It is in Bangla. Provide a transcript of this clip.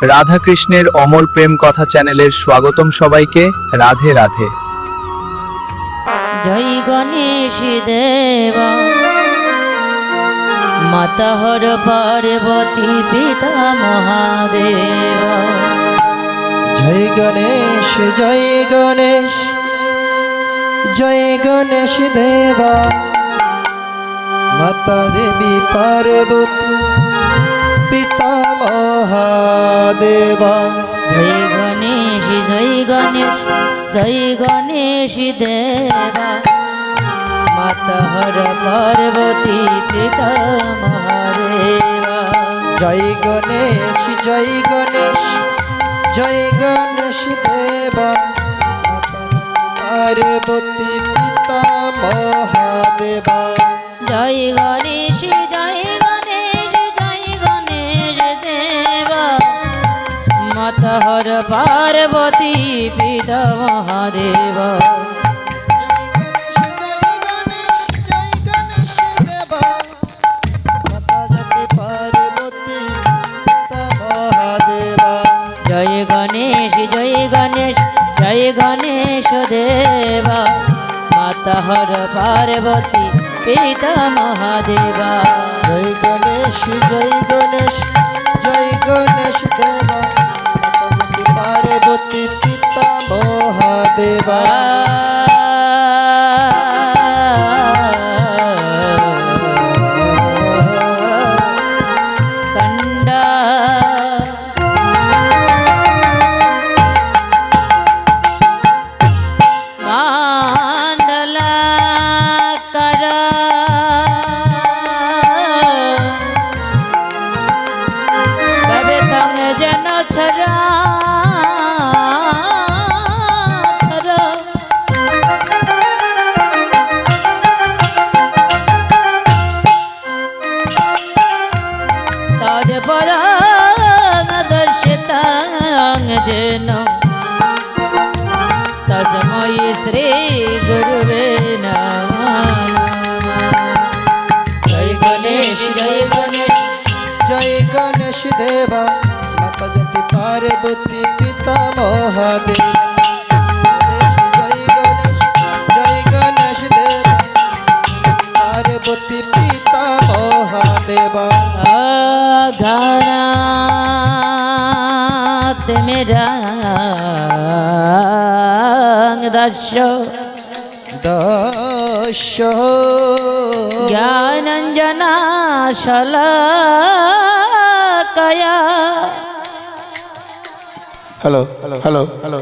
রাধা কৃষ্ণের অমর প্রেম কথা চ্যানেলের স্বাগতম সবাইকে। রাধে রাধে। জয় গণেশ দেবা মাতা হর পার্বতী পিতা মহাদেব। জয় গণেশ জয় গণেশ জয় গণেশ দেবা মাতা দেবী পার্বতী পিতা মহাদেবা। জয় গণেশ জয় গণেশ জয় গণেশ দেবা মাতা হর পার্বতী পিতা মহাদেবা। জয় গণেশ জয় গণেশ জয় গণেশ দেবা পার্বতী পিতা মহাদেবা। জয় গণেশ জয় গণেশ জয় গণেশ দেবা মাতা হর পার্বতী পিতা মহাদেবা। জয় গণেশ জয় গণেশ জয় গণেশ দেবা মাতা হর পার্বতী পিতা মহাদেবা। জয় গণেশ জয় গণেশ জয় গণেশ দেবা পার্বতী পিতা মহাদেবা। तस्मै श्री गुरुवे नमः। जय गणेश जय गणेश जय गणेश देवा माता जति पार्वती पिता महादेव। जय गणेश जय गणेश देवा पार्वती पिता महादेवा। घरात मेरा दशो दशो ज्ञानंजना शलाकया। Hello hello hello hello.